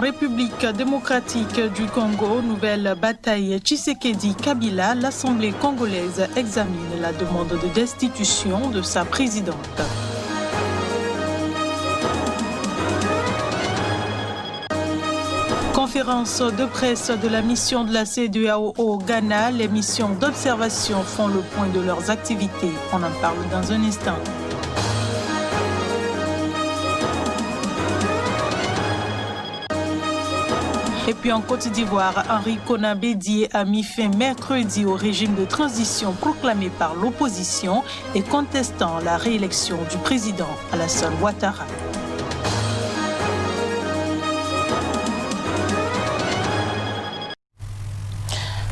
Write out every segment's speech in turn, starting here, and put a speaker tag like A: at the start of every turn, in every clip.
A: République démocratique du Congo, nouvelle bataille Tshisekedi-Kabila, l'Assemblée congolaise examine la demande de destitution de sa présidente. Conférence de presse de la mission de la CEDEAO au Ghana. Les missions d'observation font le point de leurs activités. On en parle dans un instant. Et puis en Côte d'Ivoire, Henri Konan Bédié a mis fin mercredi au régime de transition proclamé par l'opposition et contestant la réélection du président Alassane Ouattara.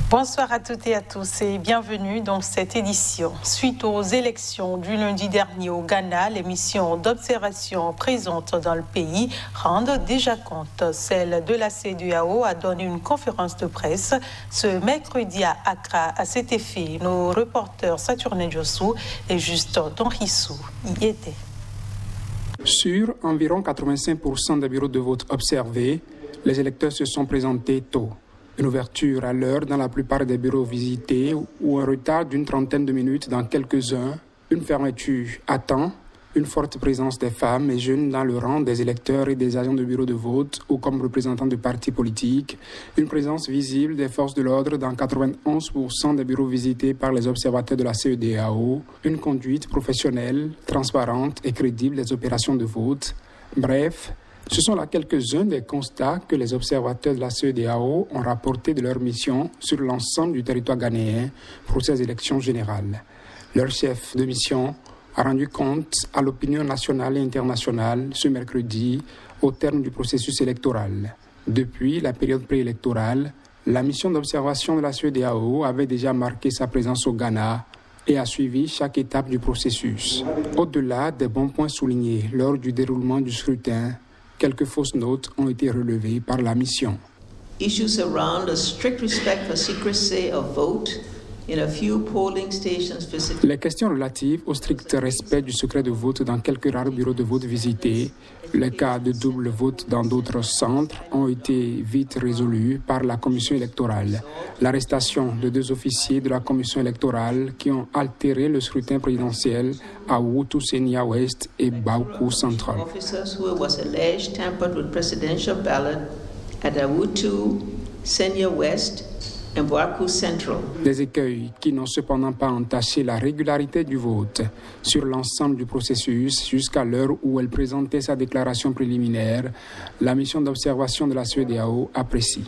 A: Bonsoir à toutes et à tous et bienvenue dans cette édition. Suite aux élections du lundi dernier au Ghana, les missions d'observation présentes dans le pays rendent déjà compte. Celle de la CEDEAO a donné une conférence de presse ce mercredi à Accra. À cet effet, nos reporters Saturne Djossou et Justin Donrissou y étaient.
B: Sur environ 85% des bureaux de vote observés, les électeurs se sont présentés tôt. Une ouverture à l'heure dans la plupart des bureaux visités ou un retard d'une trentaine de minutes dans quelques-uns, une fermeture à temps, une forte présence des femmes et jeunes dans le rang des électeurs et des agents de bureaux de vote ou comme représentants de partis politiques, une présence visible des forces de l'ordre dans 91% des bureaux visités par les observateurs de la CEDEAO, une conduite professionnelle, transparente et crédible des opérations de vote. Bref, ce sont là quelques-uns des constats que les observateurs de la CEDEAO ont rapportés de leur mission sur l'ensemble du territoire ghanéen pour ces élections générales. Leur chef de mission a rendu compte à l'opinion nationale et internationale ce mercredi au terme du processus électoral. Depuis la période préélectorale, la mission d'observation de la CEDEAO avait déjà marqué sa présence au Ghana et a suivi chaque étape du processus. Au-delà des bons points soulignés lors du déroulement du scrutin, quelques fausses notes ont été relevées par la mission.
C: Issues around a strict respect for secrecy of vote in a few polling stations visited.
B: Les questions relatives au strict respect du secret de vote dans quelques rares bureaux de vote visités, les cas de double vote dans d'autres centres ont été vite résolus par la commission électorale. L'arrestation de 2 officiers de la commission électorale qui ont altéré le scrutin présidentiel à Wutu-Senia Ouest et Baokou Central.
C: Officers who was alleged tampered with presidential ballot at Wutu-Senia West and Baokou Central.
B: Des écueils qui n'ont cependant pas entaché la régularité du vote sur l'ensemble du processus jusqu'à l'heure où elle présentait sa déclaration préliminaire, la mission d'observation de la CEDEAO apprécie.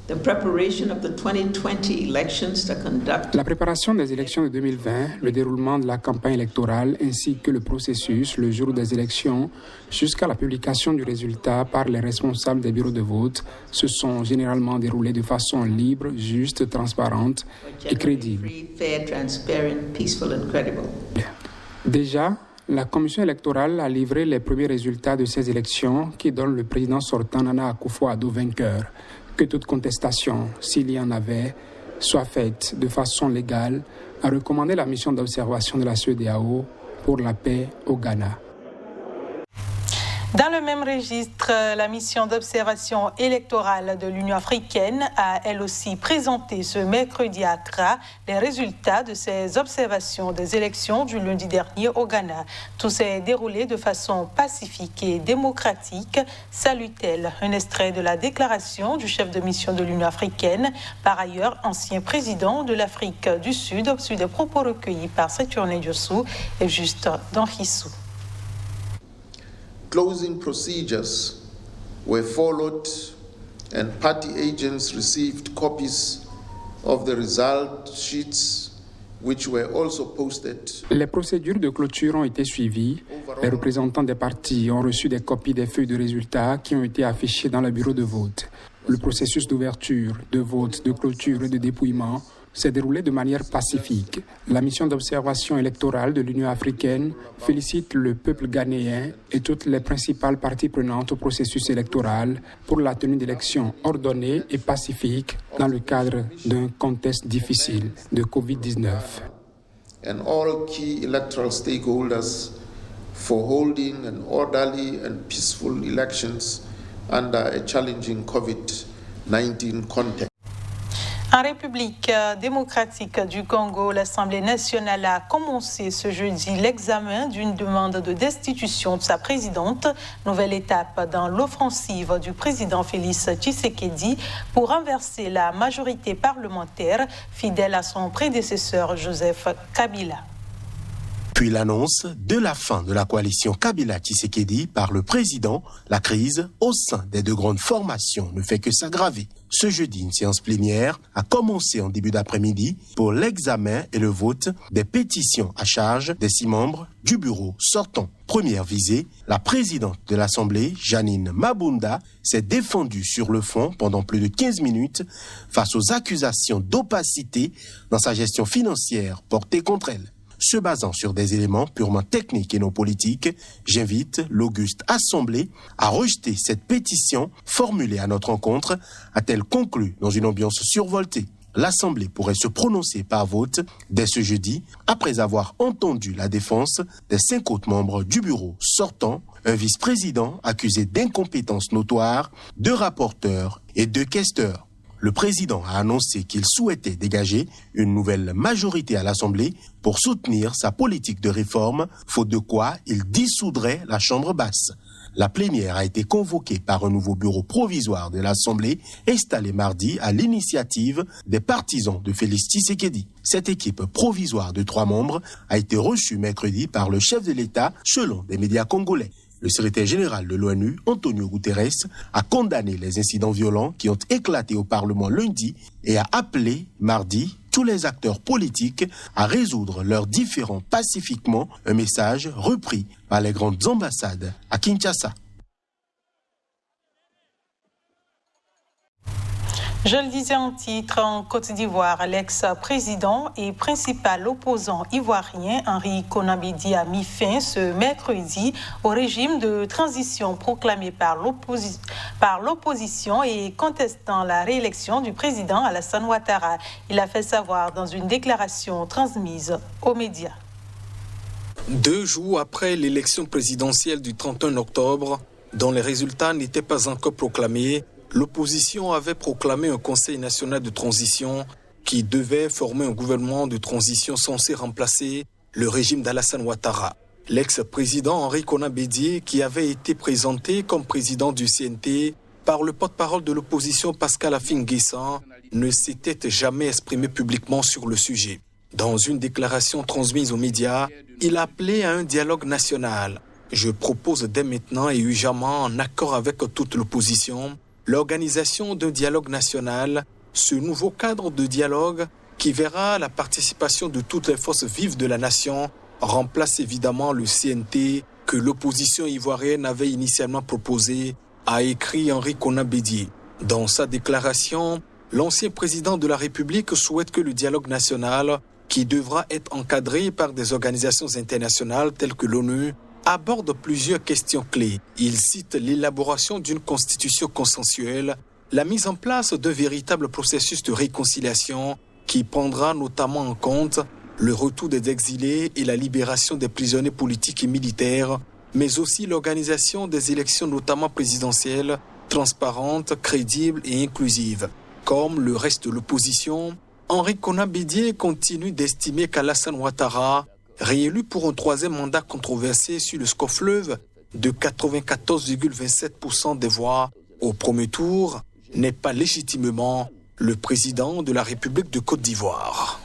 C: The preparation of the 2020 elections to conduct.
B: La préparation des élections de 2020, le déroulement de la campagne électorale ainsi que le processus le jour des élections jusqu'à la publication du résultat par les responsables des bureaux de vote se sont généralement déroulés de façon libre, juste, transparente et crédible.
C: Fair, transparent, peaceful and credible.
B: Déjà, la commission électorale a livré les premiers résultats de ces élections qui donnent le président sortant Nana Akufo-Addo vainqueur. Que toute contestation, s'il y en avait, soit faite de façon légale, a recommandé la mission d'observation de la CEDEAO pour la paix au Ghana.
A: Dans le même registre, la mission d'observation électorale de l'Union africaine a elle aussi présenté ce mercredi à Accra les résultats de ses observations des élections du lundi dernier au Ghana. Tout s'est déroulé de façon pacifique et démocratique, salue-t-elle. Un extrait de la déclaration du chef de mission de l'Union africaine, par ailleurs ancien président de l'Afrique du Sud, au-dessus des propos recueillis par Saturne Djossou et Justin Donrissou.
D: Closing procedures were followed and party agents received copies of the result sheets which were also posted.
B: Les procédures de clôture ont été suivies. Les représentants des partis ont reçu des copies des feuilles de résultats qui ont été affichées dans le bureau de vote. Le processus d'ouverture, de vote, de clôture et de dépouillement s'est déroulé de manière pacifique. La mission d'observation électorale de l'Union africaine félicite le peuple ghanéen et toutes les principales parties prenantes au processus électoral pour la tenue d'élections ordonnées et pacifiques dans le cadre d'un contexte difficile de Covid-19.
D: And all key electoral stakeholders for holding an orderly and peaceful elections under a challenging COVID-19 context.
A: En République démocratique du Congo, l'Assemblée nationale a commencé ce jeudi l'examen d'une demande de destitution de sa présidente, nouvelle étape dans l'offensive du président Félix Tshisekedi pour renverser la majorité parlementaire fidèle à son prédécesseur Joseph Kabila.
E: Puis l'annonce de la fin de la coalition Kabila-Tshisekedi par le président, la crise au sein des deux grandes formations ne fait que s'aggraver. Ce jeudi, une séance plénière a commencé en début d'après-midi pour l'examen et le vote des pétitions à charge des 6 membres du bureau sortant. Première visée, la présidente de l'Assemblée, Janine Mabunda, s'est défendue sur le fond pendant plus de 15 minutes face aux accusations d'opacité dans sa gestion financière portée contre elle. Se basant sur des éléments purement techniques et non politiques, j'invite l'auguste Assemblée à rejeter cette pétition formulée à notre rencontre, a-t-elle conclu dans une ambiance survoltée. L'Assemblée pourrait se prononcer par vote dès ce jeudi, après avoir entendu la défense des 5 autres membres du bureau sortant, un vice-président accusé d'incompétence notoire, 2 rapporteurs et 2 questeurs. Le président a annoncé qu'il souhaitait dégager une nouvelle majorité à l'Assemblée pour soutenir sa politique de réforme, faute de quoi il dissoudrait la Chambre basse. La plénière a été convoquée par un nouveau bureau provisoire de l'Assemblée, installé mardi à l'initiative des partisans de Félix Tshisekedi. Cette équipe provisoire de 3 membres a été reçue mercredi par le chef de l'État, selon des médias congolais. Le secrétaire général de l'ONU, Antonio Guterres, a condamné les incidents violents qui ont éclaté au Parlement lundi et a appelé mardi tous les acteurs politiques à résoudre leurs différends pacifiquement, un message repris par les grandes ambassades à Kinshasa.
A: Je le disais en titre, en Côte d'Ivoire, l'ex-président et principal opposant ivoirien Henri Konan Bédié a mis fin ce mercredi au régime de transition proclamé par l'opposition et contestant la réélection du président Alassane Ouattara. Il a fait savoir dans une déclaration transmise aux médias.
F: 2 jours après l'élection présidentielle du 31 octobre, dont les résultats n'étaient pas encore proclamés, l'opposition avait proclamé un Conseil national de transition qui devait former un gouvernement de transition censé remplacer le régime d'Alassane Ouattara. L'ex-président Henri Konan Bédié, qui avait été présenté comme président du CNT par le porte-parole de l'opposition Pascal Affi-N'Guessan, ne s'était jamais exprimé publiquement sur le sujet. Dans une déclaration transmise aux médias, il a appelé à un dialogue national. Je propose dès maintenant et urgemment, en accord avec toute l'opposition, l'organisation d'un dialogue national, ce nouveau cadre de dialogue qui verra la participation de toutes les forces vives de la nation remplace évidemment le CNT que l'opposition ivoirienne avait initialement proposé, a écrit Henri Konan Bédié. Dans sa déclaration, l'ancien président de la République souhaite que le dialogue national, qui devra être encadré par des organisations internationales telles que l'ONU, aborde plusieurs questions clés. Il cite l'élaboration d'une constitution consensuelle, la mise en place d'un véritable processus de réconciliation qui prendra notamment en compte le retour des exilés et la libération des prisonniers politiques et militaires, mais aussi l'organisation des élections notamment présidentielles, transparentes, crédibles et inclusives. Comme le reste de l'opposition, Henri Konan Bédié continue d'estimer qu'Alassane Ouattara, réélu pour un 3e mandat controversé sur le score fleuve de 94,27% des voix au premier tour, n'est pas légitimement le président de la République de Côte d'Ivoire.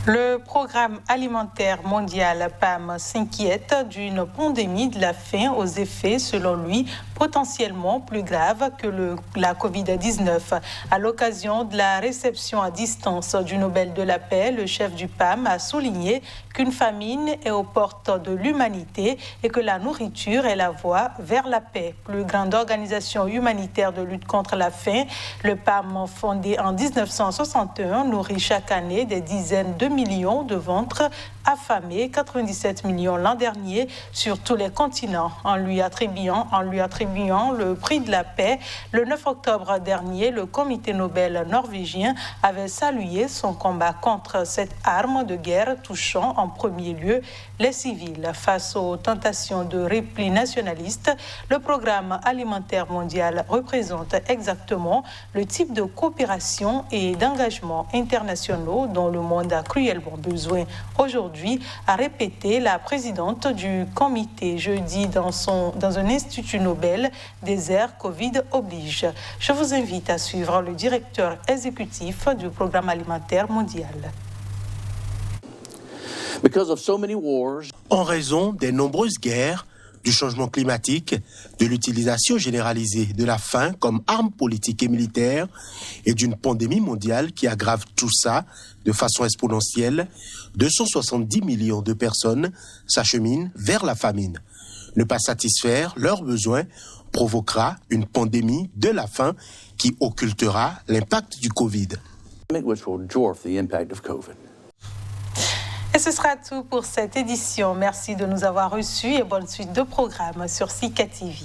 A: Le programme alimentaire mondial PAM s'inquiète d'une pandémie de la faim aux effets, selon lui, potentiellement plus graves que la COVID-19. À l'occasion de la réception à distance du Nobel de la paix, le chef du PAM a souligné qu'une famine est aux portes de l'humanité et que la nourriture est la voie vers la paix. Plus grande organisation humanitaire de lutte contre la faim, le PAM, fondé en 1961, nourrit chaque année des dizaines de millions de ventres affamés, 97 millions l'an dernier sur tous les continents, en lui attribuant le prix de la paix. Le 9 octobre dernier, le comité Nobel norvégien avait salué son combat contre cette arme de guerre touchant en premier lieu les civils. Face aux tentations de repli nationaliste, le programme alimentaire mondial représente exactement le type de coopération et d'engagement internationaux dont le monde a cruellement besoin aujourd'hui, a répété la présidente du comité jeudi dans un institut Nobel, désert Covid oblige. Je vous invite à suivre le directeur exécutif du programme alimentaire mondial.
E: En raison des nombreuses guerres, du changement climatique, de l'utilisation généralisée de la faim comme arme politique et militaire et d'une pandémie mondiale qui aggrave tout ça de façon exponentielle, 270 millions de personnes s'acheminent vers la famine. Ne pas satisfaire leurs besoins provoquera une pandémie de la faim qui occultera l'impact du Covid.
A: Et ce sera tout pour cette édition. Merci de nous avoir reçus et bonne suite de programmes sur Sika TV.